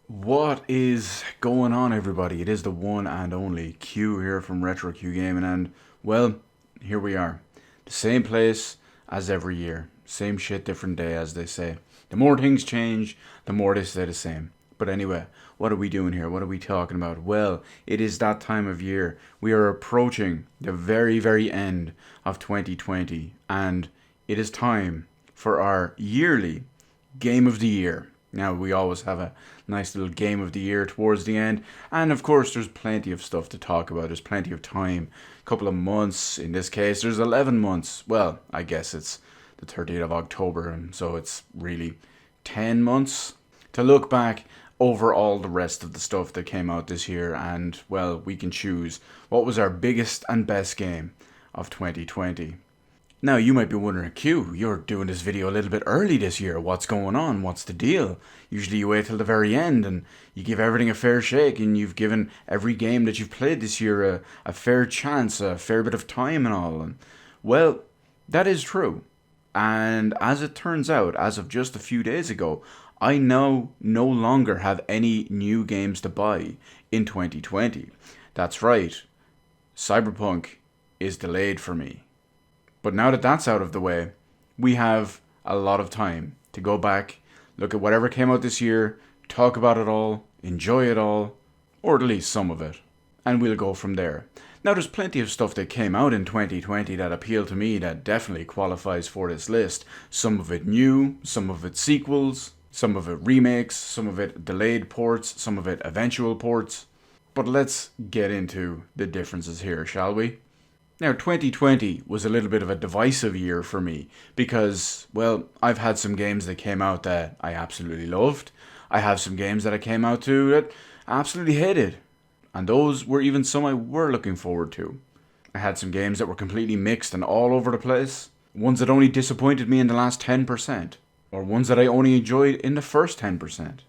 What is going on, everybody? It is the one and only Q here from Retro Q Gaming, and well, here we are. The same place as every year. Same shit, different day, as they say. The more things change, the more they stay the same. But anyway, what are we doing here? What are we talking about? Well, it is that time of year. We are approaching the very, very end of 2020, and it is time for our yearly Game of the Year. Now, we always have a nice little Game of the Year towards the end, and of course, there's plenty of stuff to talk about. There's plenty of time. A couple of months. In this case, there's 11 months. Well, I guess it's the 30th of October, and so it's really 10 months to look back over all the rest of the stuff that came out this year, and well, we can choose what was our biggest and best game of 2020. Now, you might be wondering, Q, you're doing this video a little bit early this year. What's going on? What's the deal? Usually you wait till the very end and you give everything a fair shake, and you've given every game that you've played this year a fair chance, a fair bit of time and all. And well, that is true. And as it turns out, as of just a few days ago, I now no longer have any new games to buy in 2020. That's right, Cyberpunk is delayed for me. But now that that's out of the way, we have a lot of time to go back, look at whatever came out this year, talk about it all, enjoy it all, or at least some of it, and we'll go from there. Now, there's plenty of stuff that came out in 2020 that appealed to me that definitely qualifies for this list. Some of it new, some of it sequels, some of it remakes, some of it delayed ports, some of it eventual ports. But let's get into the differences here, shall we? Now, 2020 was a little bit of a divisive year for me because, well, I've had some games that came out that I absolutely loved. I have some games that I came out to that I absolutely hated. And those were even some I were looking forward to. I had some games that were completely mixed and all over the place. Ones that only disappointed me in the last 10%. Or ones that I only enjoyed in the first 10%.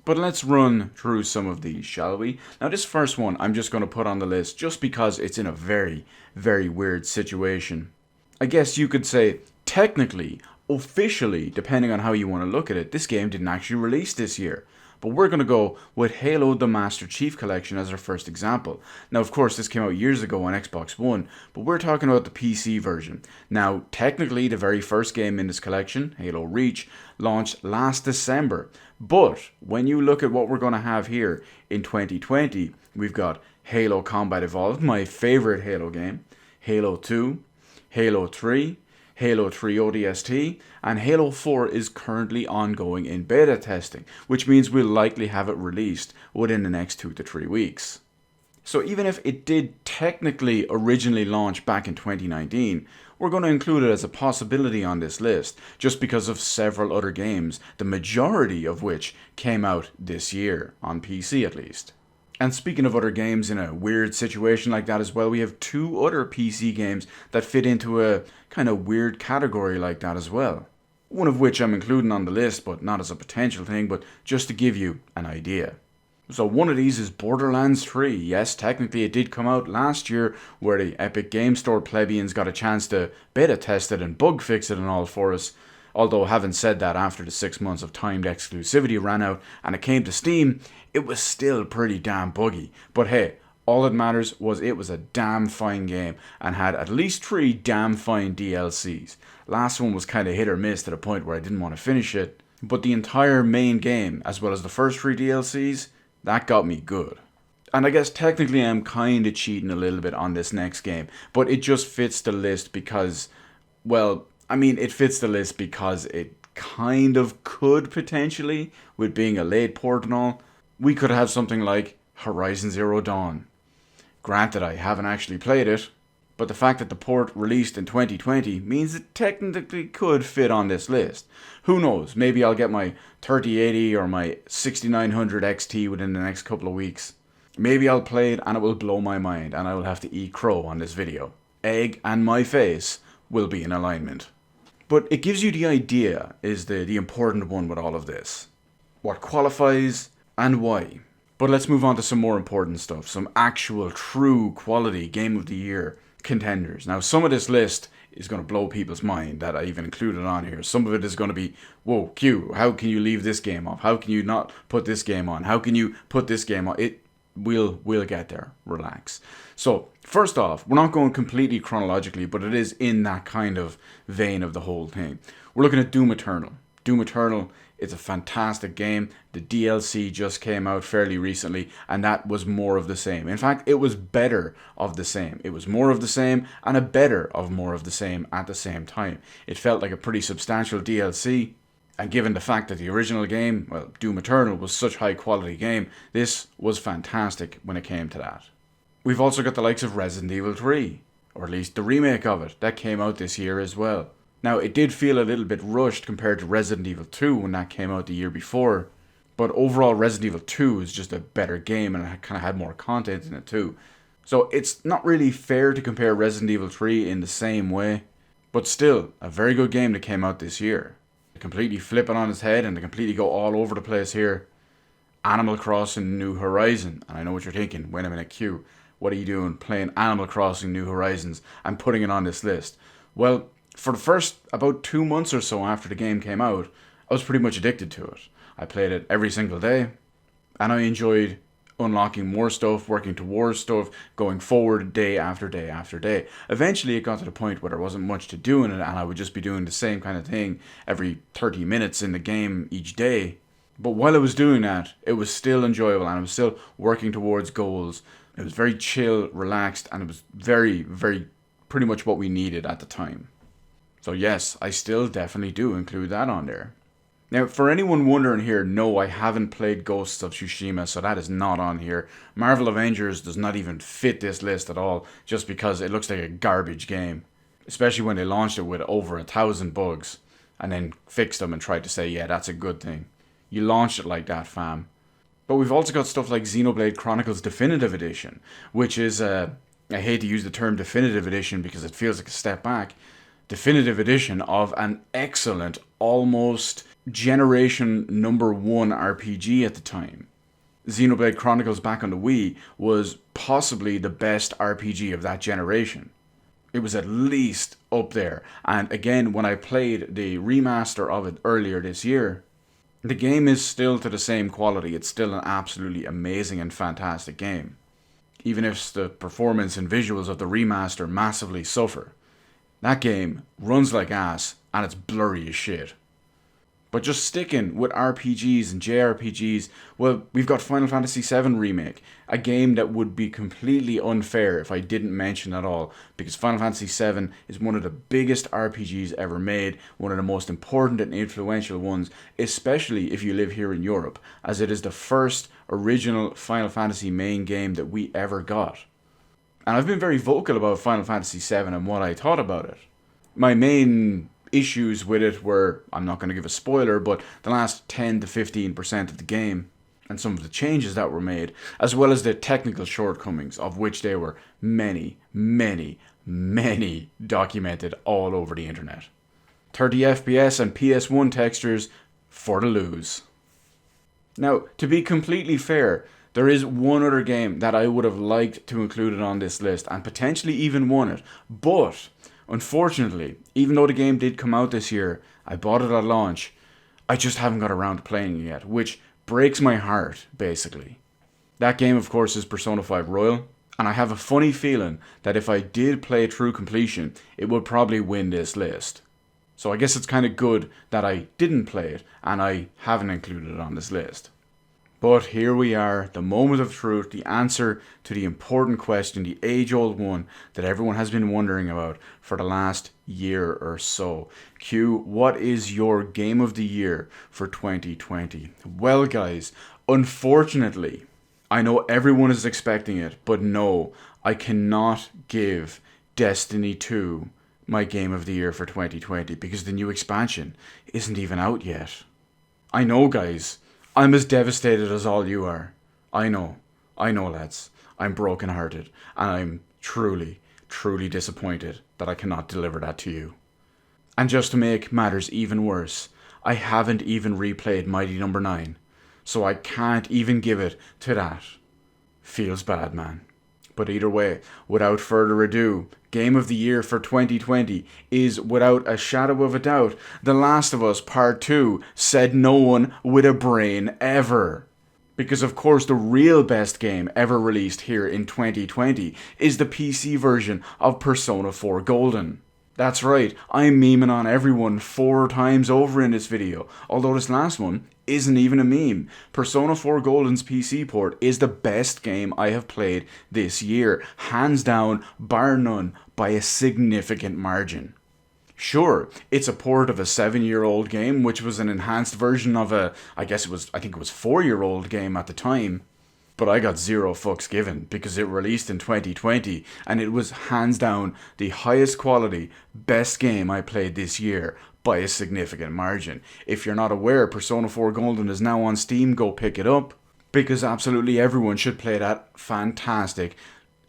But let's run through some of these, shall we? Now, this first one I'm just going to put on the list just because it's in a very, very weird situation. I guess you could say, technically, officially, depending on how you want to look at it, this game didn't actually release this year. But we're going to go with Halo the Master Chief Collection as our first example. Now, of course, this came out years ago on Xbox One, but we're talking about the PC version. Now, technically, the very first game in this collection, Halo Reach, launched last December. But when you look at what we're going to have here in 2020, we've got Halo Combat Evolved, my favorite Halo game, Halo 2, Halo 3, Halo 3 ODST, and Halo 4 is currently ongoing in beta testing, which means we'll likely have it released within the next 2 to 3 weeks. So even if it did technically originally launch back in 2019, we're going to include it as a possibility on this list, just because of several other games, the majority of which came out this year, on PC at least. And speaking of other games in a weird situation like that as well, we have two other PC games that fit into a kind of weird category like that as well. One of which I'm including on the list, but not as a potential thing, but just to give you an idea. So one of these is Borderlands 3. Yes, technically it did come out last year, where the Epic Game Store plebeians got a chance to beta test it and bug fix it and all for us. Although, having said that, after the 6 months of timed exclusivity ran out and it came to Steam, it was still pretty damn buggy. But hey, all that matters was it was a damn fine game and had at least 3 damn fine DLCs. Last one was kind of hit or miss to the point where I didn't want to finish it. But the entire main game, as well as the first 3 DLCs, that got me good. And I guess technically I'm kind of cheating a little bit on this next game, but it just fits the list because, well, it fits the list because it kind of could potentially, with being a late port and all, we could have something like Horizon Zero Dawn. Granted, I haven't actually played it, but the fact that the port released in 2020 means it technically could fit on this list. Who knows, maybe I'll get my 3080 or my 6900 XT within the next couple of weeks. Maybe I'll play it and it will blow my mind and I will have to eat crow on this video. Egg and my face will be in alignment. But it gives you the idea, is the important one with all of this. What qualifies and why. But let's move on to some more important stuff. Some actual, true quality Game of the Year contenders. Now, some of this list is going to blow people's mind that I even included on here. Some of it is going to be, whoa, Q, how can you leave this game off? How can you not put this game on? How can you put this game on? We'll get there. Relax. So, first off, we're not going completely chronologically, but it is in that kind of vein of the whole thing. We're looking at Doom Eternal. Doom Eternal, it's a fantastic game. The DLC just came out fairly recently, and that was more of the same. In fact, it was better of the same. It was more of the same and a better of more of the same at the same time. It felt like a pretty substantial DLC, and given the fact that the original game, well, Doom Eternal, was such high quality game, this was fantastic when it came to that. We've also got the likes of Resident Evil 3, or at least the remake of it, that came out this year as well. Now, it did feel a little bit rushed compared to Resident Evil 2 when that came out the year before, but overall Resident Evil 2 is just a better game and it kind of had more content in it too. So it's not really fair to compare Resident Evil 3 in the same way, but still, a very good game that came out this year. To completely flip it on its head and to completely go all over the place here, Animal Crossing New Horizon. And I know what you're thinking, wait a minute, Q, what are you doing playing Animal Crossing New Horizons and putting it on this list? Well, for the first about 2 months or so after the game came out, I was pretty much addicted to it. I played it every single day, and I enjoyed unlocking more stuff, working towards stuff, going forward day after day after day. Eventually it got to the point where there wasn't much to do in it, and I would just be doing the same kind of thing every 30 minutes in the game each day. But while I was doing that, it was still enjoyable, and I was still working towards goals. It was very chill, relaxed, and it was very, very pretty much what we needed at the time. So yes, I still definitely do include that on there. Now, for anyone wondering here, no, I haven't played Ghosts of Tsushima, so that is not on here. Marvel Avengers does not even fit this list at all, just because it looks like a garbage game. Especially when they launched it with over 1,000 bugs, and then fixed them and tried to say, yeah, that's a good thing. You launched it like that, fam. But we've also got stuff like Xenoblade Chronicles Definitive Edition, which is, I hate to use the term Definitive Edition because it feels like a step back, Definitive Edition of an excellent, almost generation number 1 RPG at the time. Xenoblade Chronicles back on the Wii was possibly the best RPG of that generation. It was at least up there. And again, when I played the remaster of it earlier this year, the game is still to the same quality. It's still an absolutely amazing and fantastic game. Even if the performance and visuals of the remaster massively suffer. That game runs like ass, and it's blurry as shit. But just sticking with RPGs and JRPGs, well, we've got Final Fantasy VII Remake, a game that would be completely unfair if I didn't mention at all, because Final Fantasy VII is one of the biggest RPGs ever made, one of the most important and influential ones, especially if you live here in Europe, as it is the first original Final Fantasy main game that we ever got. And I've been very vocal about Final Fantasy VII and what I thought about it. My main issues with it were, I'm not going to give a spoiler, but the last 10 to 15% of the game and some of the changes that were made, as well as the technical shortcomings, of which there were many, many, many documented all over the internet. 30 FPS and PS1 textures for the lose. Now, to be completely fair, there is one other game that I would have liked to include it on this list and potentially even won it, but unfortunately, even though the game did come out this year, I bought it at launch, I just haven't got around to playing it yet, which breaks my heart, basically. That game, of course, is Persona 5 Royal, and I have a funny feeling that if I did play it through completion, it would probably win this list. So I guess it's kind of good that I didn't play it, and I haven't included it on this list. But here we are, the moment of truth, the answer to the important question, the age-old one that everyone has been wondering about for the last year or so. Q, what is your game of the year for 2020? Well, guys, unfortunately, I know everyone is expecting it, but no, I cannot give Destiny 2 my game of the year for 2020 because the new expansion isn't even out yet. I know, guys. I'm as devastated as all you are. I know, lads. I'm brokenhearted, and I'm truly, truly disappointed that I cannot deliver that to you. And just to make matters even worse, I haven't even replayed Mighty Number 9, so I can't even give it to that. Feels bad, man. But either way, without further ado, Game of the Year for 2020 is, without a shadow of a doubt, The Last of Us Part 2, said no one with a brain ever. Because of course the real best game ever released here in 2020 is the PC version of Persona 4 Golden. That's right, I'm memeing on everyone 4 times over in this video, although this last one isn't even a meme. Persona 4 Golden's PC port is the best game I have played this year, hands down, bar none, by a significant margin. Sure, it's a port of a 7-year-old game, which was an enhanced version of I think it was 4-year-old game at the time. But I got zero fucks given because it released in 2020 and it was hands down the highest quality, best game I played this year by a significant margin. If you're not aware, Persona 4 Golden is now on Steam, go pick it up because absolutely everyone should play that fantastic,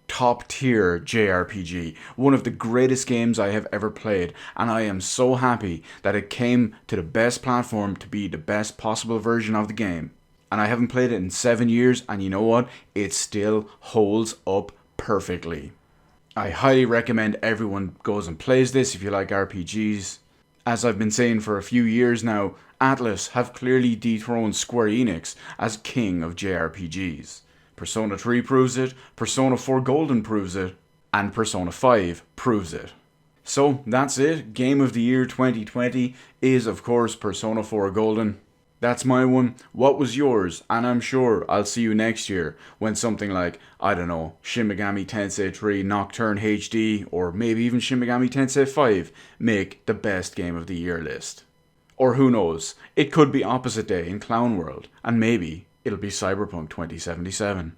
top tier JRPG, one of the greatest games I have ever played, and I am so happy that it came to the best platform to be the best possible version of the game. And I haven't played it in 7 years, and you know what? It still holds up perfectly. I highly recommend everyone goes and plays this if you like RPGs. As I've been saying for a few years now, Atlus have clearly dethroned Square Enix as king of JRPGs. Persona 3 proves it, Persona 4 Golden proves it, and Persona 5 proves it. So that's it. Game of the Year 2020 is of course Persona 4 Golden. That's my one. What was yours? And I'm sure I'll see you next year when something like, I don't know, Shin Megami Tensei 3 Nocturne HD or maybe even Shin Megami Tensei 5 make the best Game of the Year list. Or who knows, it could be opposite day in Clown World and maybe it'll be Cyberpunk 2077.